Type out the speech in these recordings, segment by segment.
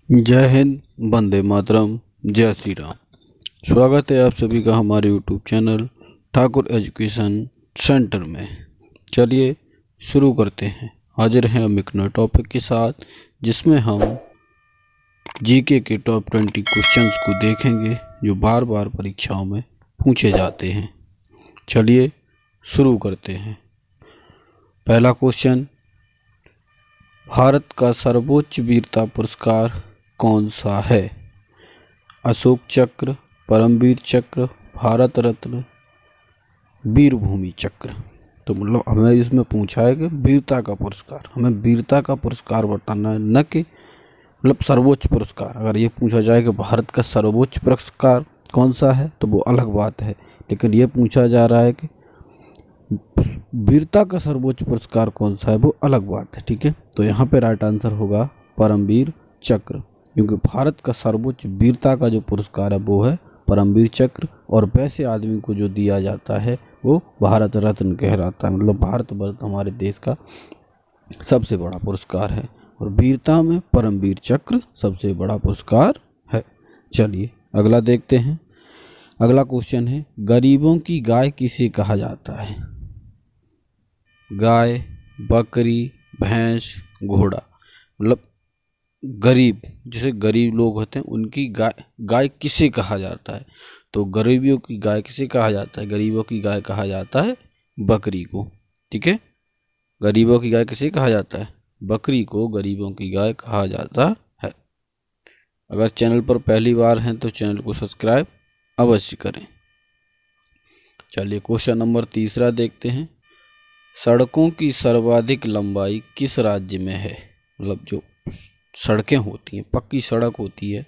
जय हिंद, वंदे मातरम, जय श्री राम। स्वागत है आप सभी का हमारे YouTube channel Thakur education centre में। चलिए शुरू करते हैं। हाजिर हैं हम एक नए टॉपिक के साथ, जिसमें हम जीके के टॉप 20 क्वेश्चंस को देखेंगे जो बार बार परीक्षाओं में पूछे जाते हैं। चलिए शुरू करते हैं। पहला क्वेश्चन, भारत का सर्वोच्च वीरता पुरस्कार कौन सा है? अशोक चक्र, परमवीर चक्र, भारत रत्न, वीर भूमि चक्र। तो मतलब हमें इसमें पूछा है कि वीरता का पुरस्कार, हमें वीरता का पुरस्कार बताना है, न कि मतलब सर्वोच्च पुरस्कार। अगर ये पूछा जाए कि भारत का सर्वोच्च पुरस्कार कौन सा है तो वो अलग बात है, लेकिन ये पूछा जा रहा है कि वीरता का सर्वोच्च पुरस्कार कौन सा है, वो अलग बात है। ठीक है, तो यहाँ पे राइट आंसर होगा परमवीर चक्र, क्योंकि भारत का सर्वोच्च वीरता का जो पुरस्कार है वो है परमवीर चक्र, और वैसे आदमी को जो दिया जाता है वो भारत रत्न कहलाता है। मतलब भारत रत्न हमारे देश का सबसे बड़ा पुरस्कार है, और वीरता में परमवीर चक्र सबसे बड़ा पुरस्कार है। चलिए अगला देखते हैं। अगला क्वेश्चन है, गरीबों की गाय किसे कहा जाता है? गाय, बकरी, भैंस, घोड़ा। मतलब गरीब, जैसे गरीब लोग होते हैं उनकी गाय किसे कहा जाता है? तो गरीबियों की गाय किसे कहा जाता है? गरीबों की गाय कहा जाता है बकरी को। ठीक है, गरीबों की गाय किसे कहा जाता है? बकरी को गरीबों की गाय कहा जाता है। अगर चैनल पर पहली बार हैं तो चैनल को सब्सक्राइब अवश्य करें। चलिए क्वेश्चन नंबर तीसरा देखते हैं। सड़कों की सर्वाधिक लंबाई किस राज्य में है? मतलब जो सड़कें होती हैं, पक्की सड़क होती है,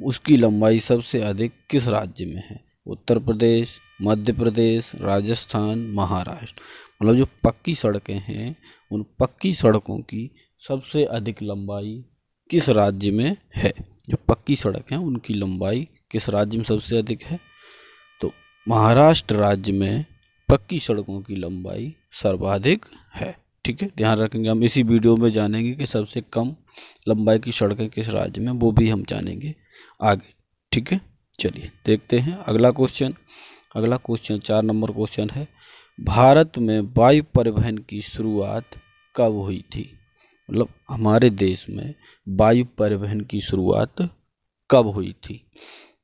उसकी लंबाई सबसे अधिक किस राज्य में है? उत्तर प्रदेश, मध्य प्रदेश, राजस्थान, महाराष्ट्र। मतलब जो पक्की सड़कें हैं उन पक्की सड़कों की सबसे अधिक लंबाई किस राज्य में है? जो पक्की सड़क हैं उनकी लंबाई किस राज्य में सबसे अधिक है? तो महाराष्ट्र राज्य में पक्की सड़कों की लंबाई सर्वाधिक है। ठीक है, ध्यान रखेंगे। हम इसी वीडियो में जानेंगे कि सबसे कम लंबाई की सड़कें किस राज्य में, वो भी हम जानेंगे आगे। ठीक है, चलिए देखते हैं अगला क्वेश्चन। अगला क्वेश्चन 4 नंबर क्वेश्चन है, भारत में वायु परिवहन की शुरुआत कब हुई थी? मतलब हमारे देश में वायु परिवहन की शुरुआत कब हुई थी?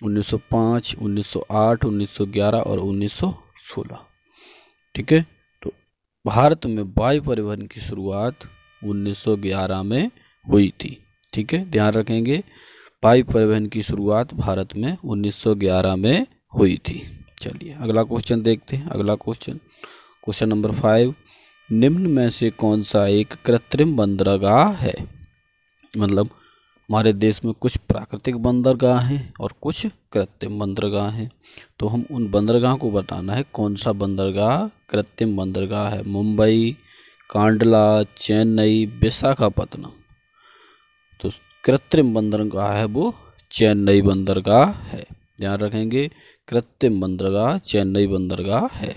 1905, 1908, 1911 और 1916। ठीक है, तो भारत में वायु परिवहन की शुरुआत 1911 में हुई थी। ठीक है, ध्यान रखेंगे, वायु परिवहन की शुरुआत भारत में 1911 में हुई थी। चलिए अगला क्वेश्चन देखते हैं। अगला क्वेश्चन नंबर 5, निम्न में से कौन सा एक कृत्रिम बंदरगाह है? मतलब हमारे देश में कुछ प्राकृतिक बंदरगाह हैं और कुछ कृत्रिम बंदरगाह हैं, तो हम उन बंदरगाह को बताना है कौन सा बंदरगाह कृत्रिम बंदरगाह है। मुंबई, कांडला, चेन्नई, विशाखापत्तनम। तो कृत्रिम बंदरगाह है वो चेन्नई बंदरगाह है। ध्यान रखेंगे, कृत्रिम बंदरगाह चेन्नई बंदरगाह है।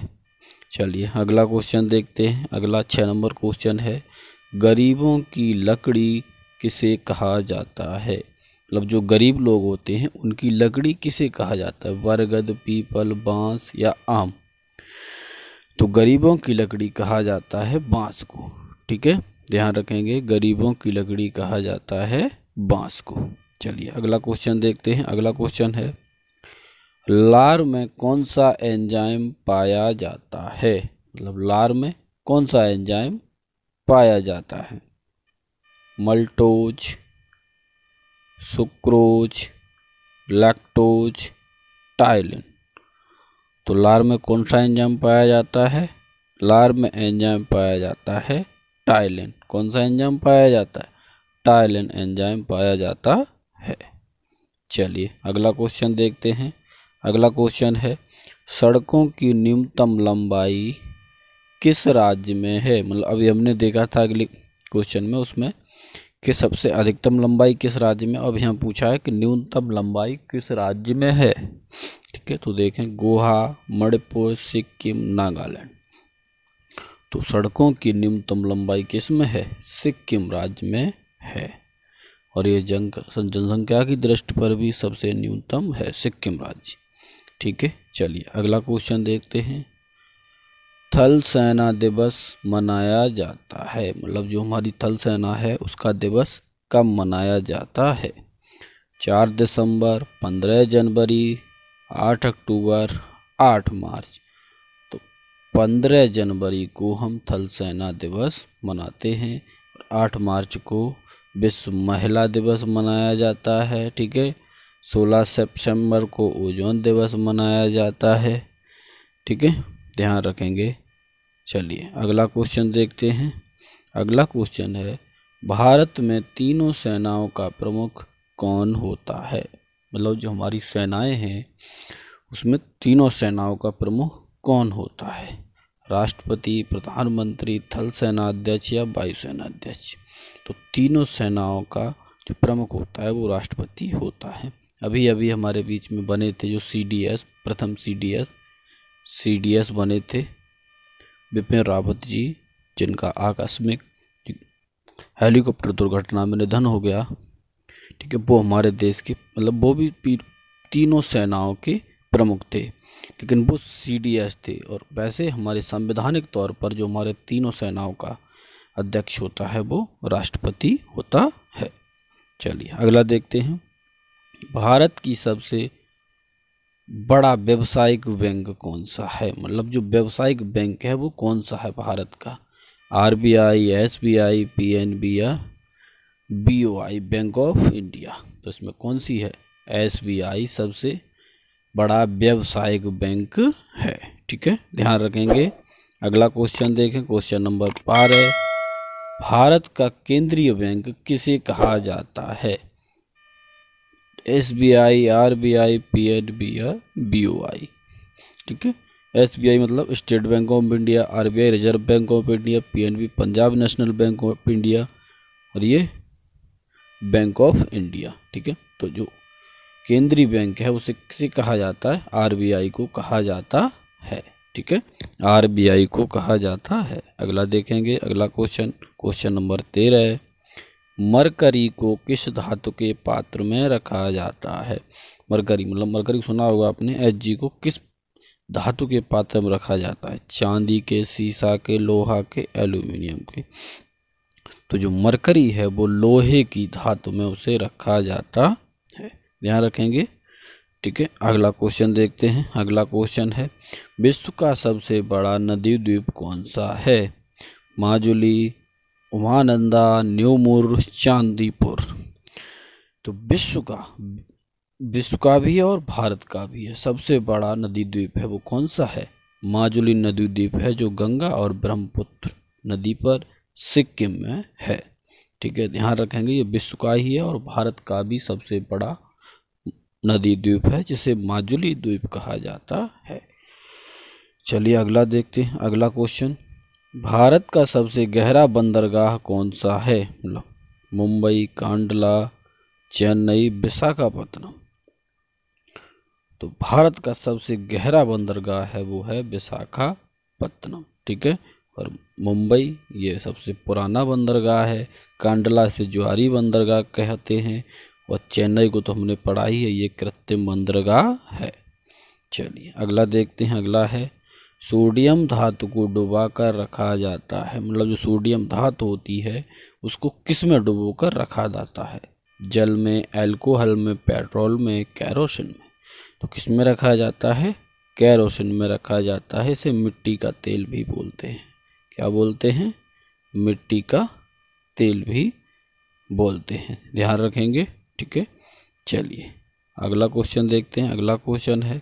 चलिए अगला क्वेश्चन देखते हैं। अगला 6 नंबर क्वेश्चन है, गरीबों की लकड़ी किसे कहा जाता है? मतलब जो गरीब लोग होते हैं उनकी लकड़ी किसे कहा जाता है? बरगद, पीपल, बांस या आम? तो गरीबों की लकड़ी कहा जाता है बांस को। ठीक है, ध्यान रखेंगे, गरीबों की लकड़ी कहा जाता है बांस को। चलिए अगला क्वेश्चन देखते हैं। अगला क्वेश्चन है, लार में कौन सा एंजाइम पाया जाता है? मतलब लार में कौन सा एंजाइम पाया जाता है? Maltose, sucrose, lactose, ptyalin. तो लार में कौन सा एंजाइम पाया जाता है? लार में एंजाइम पाया जाता है टाइलिन। कौन सा एंजाइम पाया जाता है? टाइलिन एंजाइम पाया जाता है। चलिए अगला क्वेश्चन देखते हैं। अगला क्वेश्चन है, सड़कों की न्यूनतम लंबाई किस राज्य में है? मतलब अभी हमने देखा था अगले क्वेश्चन में उसमें कि सबसे अधिकतम लंबाई किस राज्य में, अब यहाँ पूछा है कि न्यूनतम लंबाई किस राज्य में है। ठीक है, तो देखें, गोवा, मणिपुर, सिक्किम, नागालैंड। तो सड़कों की न्यूनतम लंबाई किस में है? सिक्किम राज्य में है। और ये जनसंख्या की दृष्टि पर भी सबसे न्यूनतम है सिक्किम राज्य। ठीक है, चलिए अगला क्वेश्चन देखते हैं। थल सेना दिवस मनाया जाता है, मतलब जो हमारी थल सेना है उसका दिवस कब मनाया जाता है? 4 दिसंबर, 15 जनवरी, 8 अक्टूबर, 8 मार्च। तो 15 जनवरी को हम थल सेना दिवस मनाते हैं। 8 मार्च को विश्व महिला दिवस मनाया जाता है। ठीक है, 16 सितंबर को ओजोन दिवस मनाया जाता है। ठीक है, ध्यान रखेंगे। चलिए अगला क्वेश्चन देखते हैं। अगला क्वेश्चन है, भारत में तीनों सेनाओं का प्रमुख कौन होता है? मतलब जो हमारी सेनाएं हैं उसमें तीनों सेनाओं का प्रमुख कौन होता है? राष्ट्रपति, प्रधानमंत्री, थल सेना अध्यक्ष या वायुसेना अध्यक्ष? तो तीनों सेनाओं का जो प्रमुख होता है वो राष्ट्रपति होता है। अभी अभी हमारे बीच में बने थे जो CDS, प्रथम CDS बने थे बिपिन रावत जी, जिनका आकस्मिक हेलीकॉप्टर दुर्घटना में निधन हो गया। ठीक है, वो हमारे देश के मतलब वो भी तीनों सेनाओं के प्रमुख थे, लेकिन वो CDS थे। और वैसे हमारे संवैधानिक तौर पर जो हमारे तीनों सेनाओं का अध्यक्ष होता है वो राष्ट्रपति होता है। चलिए अगला देखते हैं। भारत की सबसे बड़ा व्यावसायिक बैंक कौन सा है? मतलब जो व्यावसायिक बैंक है वो कौन सा है भारत का? RBI, SBI, PNB या BOI, बैंक ऑफ इंडिया? तो इसमें कौन सी है? SBI सबसे बड़ा व्यावसायिक बैंक है। ठीक है, ध्यान रखेंगे। अगला क्वेश्चन देखें, क्वेश्चन नंबर 12। भारत का केंद्रीय बैंक किसे कहा जाता है? SBI, RBI, PNB या BOI? ठीक है, SBI मतलब state bank of India, RBI reserve bank of India, PNB Punjab national bank of India, और ये बैंक ऑफ इंडिया। ठीक है, तो जो केंद्रीय बैंक है उसे किसे कहा जाता है? RBI को कहा जाता है। ठीक है, RBI को कहा जाता है। अगला देखेंगे, अगला क्वेश्चन नंबर 13। मरकरी को किस धातु के पात्र में रखा जाता है? मरकरी मतलब मरकरी सुना होगा आपने। Hg को किस धातु के पात्र में रखा जाता है? चांदी के, सीसा के, लोहा के, एल्यूमिनियम के? तो जो मरकरी है वो लोहे की धातु में उसे रखा जाता है, ध्यान रखेंगे। ठीक है, अगला क्वेश्चन देखते हैं। अगला क्वेश्चन है, विश्व का सबसे बड़ा नदी द्वीप कौन सा है? माजुली, उमानंदा, न्यूमुर, चांदीपुर? तो विश्व का भी है और भारत का भी है सबसे बड़ा नदी द्वीप है वो कौन सा है? माजुली नदी द्वीप है जो गंगा और ब्रह्मपुत्र नदी पर सिक्किम में है। ठीक है, ध्यान रखेंगे ये विश्व का ही है और भारत का भी सबसे बड़ा नदी द्वीप है जिसे माजुली द्वीप कहा जाता है। चलिए अगला देखते हैं। अगला क्वेश्चन, भारत का सबसे गहरा बंदरगाह कौन सा है? मतलब मुंबई, कांडला, चेन्नई, विशाखापत्तनम? तो भारत का सबसे गहरा बंदरगाह है वो है विशाखापत्तनम। ठीक है, और मुंबई ये सबसे पुराना बंदरगाह है। कांडला से ज्वारी बंदरगाह कहते हैं, और चेन्नई को तो हमने पढ़ा ही है, ये कृत्रिम बंदरगाह है। चलिए अगला देखते हैं। अगला है, सोडियम धातु को डुबा कर रखा जाता है। मतलब जो सोडियम धातु होती है उसको किस में डुबो कर रखा जाता है? जल में, अल्कोहल में, पेट्रोल में, केरोसिन में? तो किस में रखा जाता है? केरोसिन में रखा जाता है। इसे मिट्टी का तेल भी बोलते हैं। क्या बोलते हैं? मिट्टी का तेल भी बोलते हैं, ध्यान रखेंगे। ठीक है, चलिए अगला क्वेश्चन देखते हैं। अगला क्वेश्चन है,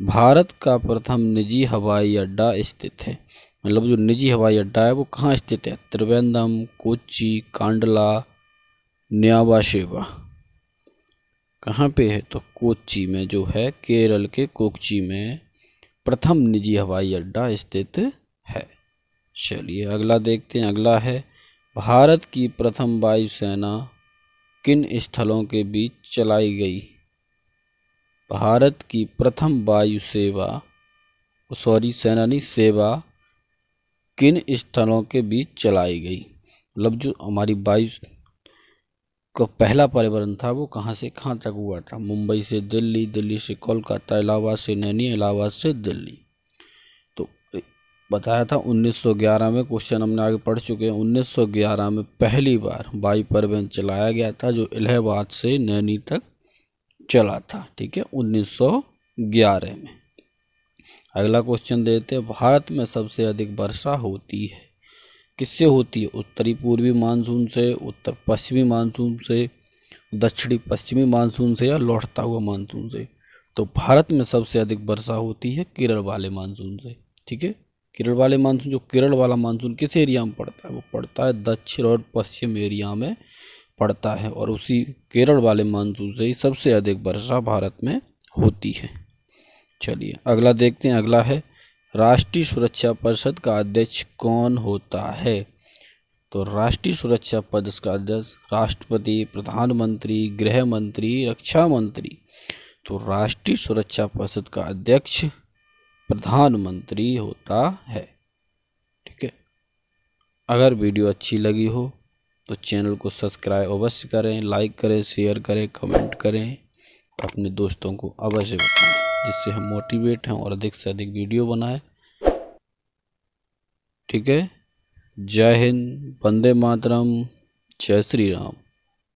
भारत का प्रथम निजी हवाई अड्डा स्थित है। मतलब जो निजी हवाई अड्डा है वो कहाँ स्थित है? त्रिवेंद्रम, कोच्चि, कांडला, न्यावा शेवा? कहाँ पे है? तो कोच्चि में जो है, केरल के कोच्चि में प्रथम निजी हवाई अड्डा स्थित है। चलिए अगला देखते हैं। अगला है, भारत की प्रथम वायुसेना किन स्थलों के बीच चलाई गई? भारत की प्रथम सेना किन स्थलों के बीच चलाई गई? मतलब जो हमारी का पहला परिवहन था वो कहाँ से कहाँ तक हुआ था? मुंबई से दिल्ली, दिल्ली से कोलकाता, इलाहाबाद से नैनी, इलाहाबाद से दिल्ली। तो बताया था 1911 में, क्वेश्चन हमने आगे पढ़ चुके हैं। 1911 में पहली बार वायु परिवहन चलाया गया था जो इलाहाबाद से नैनी तक चला था। ठीक है, 1911 में। अगला क्वेश्चन देते हैं, भारत में सबसे अधिक वर्षा होती है किससे होती है? उत्तरी पूर्वी मानसून से, उत्तर पश्चिमी मानसून से, दक्षिणी पश्चिमी मानसून से, या लौटता हुआ मानसून से? तो भारत में सबसे अधिक वर्षा होती है केरल वाले मानसून से। ठीक है, केरल वाले मानसून, जो केरल वाला मानसून किस एरिया में पड़ता है? वो पड़ता है दक्षिण और पश्चिम एरिया में पड़ता है, और उसी केरल वाले मानसून से ही सबसे अधिक वर्षा भारत में होती है। चलिए अगला देखते हैं। अगला है, राष्ट्रीय सुरक्षा परिषद का अध्यक्ष कौन होता है? तो राष्ट्रीय सुरक्षा परिषद का अध्यक्ष राष्ट्रपति, प्रधानमंत्री, गृह मंत्री, रक्षा मंत्री? तो राष्ट्रीय सुरक्षा परिषद का अध्यक्ष प्रधानमंत्री होता है। ठीक है, अगर वीडियो अच्छी लगी हो तो चैनल को सब्सक्राइब अवश्य करें, लाइक करें, शेयर करें, कमेंट करें, अपने दोस्तों को अवश्य बताएं, जिससे हम मोटिवेट हैं और अधिक से अधिक वीडियो बनाएं। ठीक है, जय हिंद, वंदे मातरम, जय श्री राम।